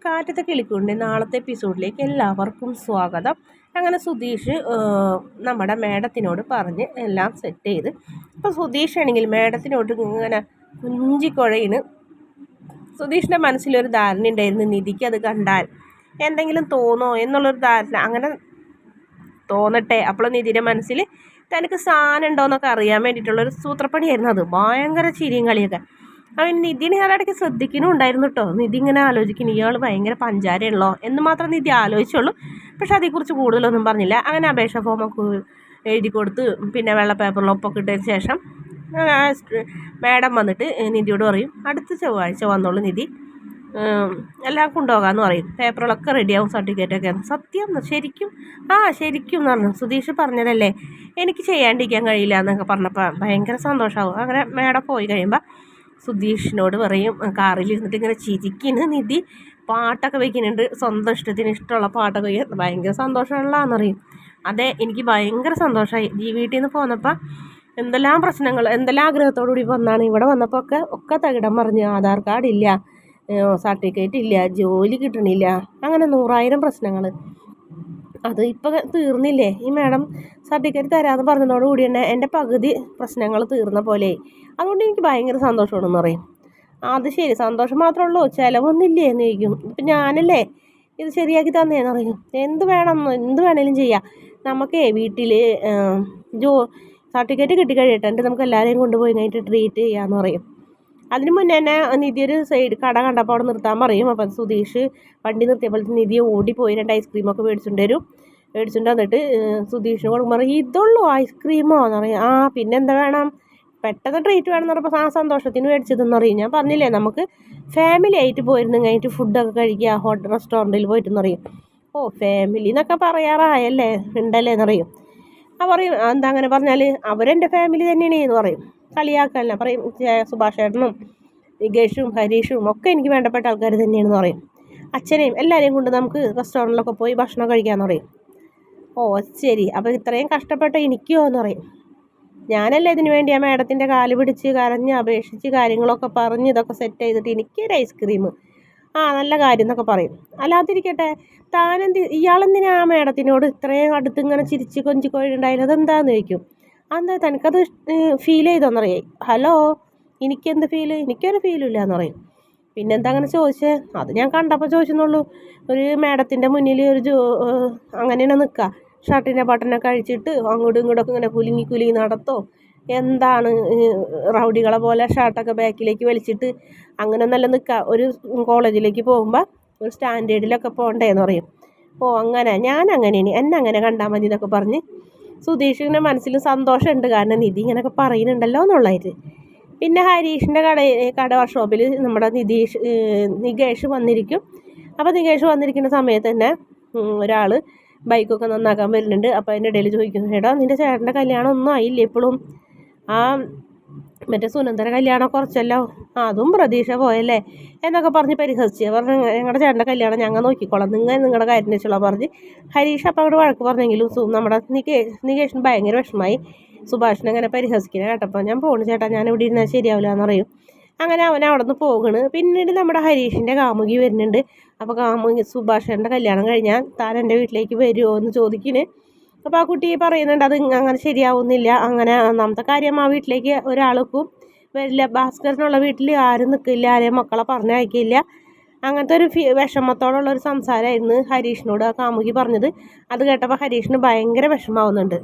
കാറ്റത്തെ കിളിക്കൂടിൻ്റെ നാളത്തെ എപ്പിസോഡിലേക്ക് എല്ലാവർക്കും സ്വാഗതം. അങ്ങനെ സുധീഷ് നമ്മുടെ മേഡത്തിനോട് പറഞ്ഞ് എല്ലാം സെറ്റ് ചെയ്ത്. അപ്പോൾ സുധീഷ് ആണെങ്കിൽ മേഡത്തിനോട് ഇങ്ങനെ കുഞ്ചിക്കുഴയിന്. സുധീഷിൻ്റെ മനസ്സിലൊരു ധാരണ ഉണ്ടായിരുന്നു, നിധിക്ക് അത് കണ്ടാൽ എന്തെങ്കിലും തോന്നോ എന്നുള്ളൊരു ധാരണ. അങ്ങനെ തോന്നട്ടെ, അപ്പോൾ നിധിയുടെ മനസ്സിൽ തനിക്ക് സാധനം ഉണ്ടോയെന്നൊക്കെ അറിയാൻ വേണ്ടിയിട്ടുള്ളൊരു സൂത്രപ്പണിയായിരുന്നു അത്. ഭയങ്കര ചിരിയും കളിയൊക്കെ. അവൻ നിധിനെ ഇയാളിടയ്ക്ക് ശ്രദ്ധിക്കുന്നുണ്ടായിരുന്നു കേട്ടോ. നിധി ഇങ്ങനെ ആലോചിക്കുന്നു, ഇയാൾ ഭയങ്കര പഞ്ചാരയുള്ളോ എന്ന് മാത്രം നിധി ആലോചിച്ചുള്ളൂ. പക്ഷെ അതേക്കുറിച്ച് കൂടുതലൊന്നും പറഞ്ഞില്ല. അങ്ങനെ അപേക്ഷ ഫോമൊക്കെ എഴുതി കൊടുത്ത് പിന്നെ വെള്ള പേപ്പറിൽ ഒപ്പൊക്കെ ഇട്ടതിന് ശേഷം മാഡം വന്നിട്ട് നിധിയോട് പറയും, അടുത്ത ചൊവ്വാഴ്ച വന്നോളൂ നിധി, എല്ലാം കൊണ്ടുപോകാമെന്ന് പറയും. പേപ്പറുകളൊക്കെ റെഡിയാവും, സർട്ടിഫിക്കറ്റൊക്കെ. സത്യം? ശരിക്കും? ശരിക്കും എന്ന് പറഞ്ഞു. സുധീഷ് പറഞ്ഞതല്ലേ, എനിക്ക് ചെയ്യാണ്ടിരിക്കാൻ കഴിയില്ല എന്നൊക്കെ പറഞ്ഞപ്പോൾ ഭയങ്കര സന്തോഷമാവും. അങ്ങനെ മാഡം പോയി കഴിയുമ്പോൾ സുധീഷിനോട് പറയും, കാറിലിരുന്നിട്ട് ഇങ്ങനെ ചിരിക്കുന്നു നിധി, പാട്ടൊക്കെ വയ്ക്കുന്നുണ്ട്, സ്വന്തം ഇഷ്ടത്തിന് ഇഷ്ടമുള്ള പാട്ടൊക്കെ വയ്ക്കാൻ ഭയങ്കര സന്തോഷമുള്ളതെന്നറിയും. അതെ, എനിക്ക് ഭയങ്കര സന്തോഷമായി. വീട്ടിൽ നിന്ന് പോന്നപ്പോൾ എന്തെല്ലാം പ്രശ്നങ്ങൾ, എന്തെല്ലാം ആഗ്രഹത്തോടു കൂടി വന്നാണ്. ഇവിടെ വന്നപ്പോൾ ഒക്കെ തകിടം മറിഞ്ഞ്, ആധാർ കാർഡ് ഇല്ല, സർട്ടിഫിക്കറ്റ് ഇല്ല, ജോലി കിട്ടണില്ല, അങ്ങനെ 100,000 പ്രശ്നങ്ങൾ. അത് ഇപ്പോൾ തീർന്നില്ലേ? ഈ മാഡം സർട്ടിഫിക്കറ്റ് തരാമെന്ന് പറഞ്ഞതോടുകൂടി തന്നെ എൻ്റെ പകുതി പ്രശ്നങ്ങൾ തീർന്ന പോലെ. അതുകൊണ്ട് എനിക്ക് ഭയങ്കര സന്തോഷമാണെന്ന് പറയും. അത് ശരി, സന്തോഷം മാത്രമേ ഉള്ളൂ, ചിലവൊന്നുമില്ലേ എന്ന് ചോദിക്കും. ഇപ്പം ഞാനല്ലേ ഇത് ശരിയാക്കി തന്നേന്ന് പറയും. എന്ത് വേണേലും ചെയ്യാം. നമുക്കേ വീട്ടിൽ സർട്ടിഫിക്കറ്റ് കിട്ടിക്കഴിയട്ടെ, എന്നിട്ട് നമുക്ക് എല്ലാവരെയും കൊണ്ടുപോയി കഴിഞ്ഞിട്ട് ട്രീറ്റ് ചെയ്യാമെന്ന് പറയും. അതിന് മുന്നേ തന്നെ നിധി ഒരു സൈഡ് കട കണ്ടപ്പോൾ അവിടെ നിർത്താൻ പറയും. അപ്പം സുധീഷ് വണ്ടി നിർത്തിയപ്പോൾ നിധി ഓടിപ്പോയി 2 ഐസ്ക്രീമൊക്കെ മേടിച്ചുകൊണ്ട് വരും. മേടിച്ചുകൊണ്ട് വന്നിട്ട് സുധീഷിന് കൊടുക്കുമ്പോൾ പറയും, ഇതുള്ളൂ ഐസ്ക്രീമോ എന്ന് പറയും. പിന്നെ എന്താ വേണം, പെട്ടെന്ന് ട്രീറ്റ് വേണമെന്ന് പറഞ്ഞപ്പോൾ സന്തോഷത്തിന് മേടിച്ചതെന്ന് പറയും. ഞാൻ പറഞ്ഞില്ലേ, നമുക്ക് ഫാമിലി ആയിട്ട് പോയിരുന്നു കഴിഞ്ഞിട്ട് ഫുഡൊക്കെ കഴിക്കുക റെസ്റ്റോറൻറ്റിൽ പോയിട്ടെന്ന് പറയും. ഫാമിലി എന്നൊക്കെ പറയാറായല്ലേ, ഉണ്ടല്ലേ എന്ന് പറയും. പറയും, എന്താ അങ്ങനെ പറഞ്ഞാൽ അവരെൻ്റെ ഫാമിലി തന്നെയാണ് എന്ന് പറയും. കളിയാക്കല്ല പറയും, സുഭാഷ് ചേട്ടനും നികേഷും ഹരീഷും ഒക്കെ എനിക്ക് വേണ്ടപ്പെട്ട ആൾക്കാർ തന്നെയാണെന്ന് പറയും. അച്ഛനെയും എല്ലാവരെയും കൊണ്ട് നമുക്ക് റെസ്റ്റോറൻറ്റിലൊക്കെ പോയി ഭക്ഷണം കഴിക്കാമെന്ന് പറയും. ശരി, അപ്പോൾ ഇത്രയും കഷ്ടപ്പെട്ട എനിക്കോ എന്ന് പറയും. ഞാനല്ലേ ഇതിനു വേണ്ടി ആ മാഡത്തിൻ്റെ കാല് പിടിച്ച് കരഞ്ഞ് അപേക്ഷിച്ച് കാര്യങ്ങളൊക്കെ പറഞ്ഞ് ഇതൊക്കെ സെറ്റ് ചെയ്തിട്ട് എനിക്കൊരു ഐസ്ക്രീം, നല്ല കാര്യം എന്നൊക്കെ പറയും. അല്ലാതിരിക്കട്ടെ, ഇയാളെന്തിനാ ആ മാഡത്തിനോട് ഇത്രയും അടുത്ത് ഇങ്ങനെ ചിരിച്ച് കൊഞ്ചിക്കൊഴുണ്ടായാലും അതെന്താന്ന് ചോദിക്കും. അതെന്താ, തനിക്കത് ഫീൽ ചെയ്തോന്നറിയാം. ഹലോ, എനിക്കെന്ത് ഫീല്? എനിക്കൊരു ഫീലും ഇല്ല എന്ന് പറയും. പിന്നെന്താ അങ്ങനെ ചോദിച്ചേ? അത് ഞാൻ കണ്ടപ്പോൾ ചോദിച്ചെന്നുള്ളൂ. ഒരു മാഡത്തിൻ്റെ മുന്നിൽ അങ്ങനെയാണ് നിൽക്കുക, ഷർട്ടിൻ്റെ ബട്ടനൊക്കെ അഴിച്ചിട്ട് അങ്ങോട്ടും ഇങ്ങോട്ടൊക്കെ ഇങ്ങനെ കുലുങ്ങി നടത്തോ, എന്താണ് റൗഡികളെ പോലെ ഷർട്ടൊക്കെ ബാക്കിലേക്ക് വലിച്ചിട്ട് അങ്ങനെ നല്ല നിൽക്കുക. ഒരു കോളേജിലേക്ക് പോകുമ്പോൾ ഒരു സ്റ്റാൻഡേർഡിലൊക്കെ പോകണ്ടേന്ന് പറയും. അങ്ങനെ ഞാൻ അങ്ങനെയാണ്, എന്നെ അങ്ങനെ കണ്ടാൽ മതി എന്നൊക്കെ പറഞ്ഞ് സുധീഷിൻ്റെ മനസ്സിൽ സന്തോഷമുണ്ട്. കാരണം നിധി ഇങ്ങനെയൊക്കെ പറയുന്നുണ്ടല്ലോ എന്നുള്ളതായിട്ട്. പിന്നെ ഹരീഷിൻ്റെ കട വർക്ക്ഷോപ്പിൽ നമ്മുടെ നികേഷ് വന്നിരിക്കും. അപ്പോൾ നികേഷ് വന്നിരിക്കുന്ന സമയത്ത് തന്നെ ഒരാൾ ബൈക്കൊക്കെ നന്നാക്കാൻ വരുന്നുണ്ട്. അപ്പോൾ അതിൻ്റെ ഇടയിൽ ചോദിക്കുന്നു, ചേട്ടാ നിൻ്റെ ചേട്ടൻ്റെ കല്യാണം ഒന്നും ആയില്ലേ ഇപ്പോഴും? മറ്റേ സുനന്ദര കല്യാണം കുറച്ചല്ലോ, അതും പ്രതീക്ഷ പോയല്ലേ എന്നൊക്കെ പറഞ്ഞ് പരിഹസിച്ച് പറഞ്ഞ്, ഞങ്ങളുടെ ചേട്ടൻ്റെ കല്യാണം ഞങ്ങൾ നോക്കിക്കോളാം, നിങ്ങളുടെ കാര്യം വെച്ചോളാം പറഞ്ഞ് ഹരീഷ് അപ്പം അവിടെ വഴക്ക് പറഞ്ഞെങ്കിലും നമ്മുടെ നികേഷിന് ഭയങ്കര വിഷമമായി. സുഭാഷിനെ അങ്ങനെ പരിഹസിക്കുന്നത് കേട്ടപ്പോൾ, ഞാൻ പോണു ചേട്ടാ, ഞാൻ ഇവിടെ ഇരുന്നാൽ ശരിയാവില്ല എന്ന് പറയും. അങ്ങനെ അവൻ അവിടെ നിന്ന് പോകണ്. പിന്നീട് നമ്മുടെ ഹരീഷിൻ്റെ കാമുകി വരുന്നുണ്ട്. അപ്പോൾ കാമുകി, സുഭാഷിൻ്റെ കല്യാണം കഴിഞ്ഞാൽ താൻ എൻ്റെ വീട്ടിലേക്ക് വരുമോ എന്ന് ചോദിക്കുന്നു. അപ്പോൾ ആ കുട്ടി പറയുന്നുണ്ട്, അത് അങ്ങനെ ശരിയാവുന്നില്ല, അങ്ങനെ ഒന്നാമത്തെ കാര്യം ആ വീട്ടിലേക്ക് ഒരാൾക്കും വരില്ല, ഭാസ്കരനുള്ള വീട്ടിൽ ആരും നിൽക്കില്ല, ആരെയും മക്കളെ പറഞ്ഞയക്കില്ല. അങ്ങനത്തെ ഒരു വിഷമത്തോടുള്ളൊരു സംസാരമായിരുന്നു ഹരീഷിനോട് ആ കാമുകി പറഞ്ഞത്. അത് കേട്ടപ്പോൾ ഹരീഷിന് ഭയങ്കര വിഷമാവുന്നുണ്ട്.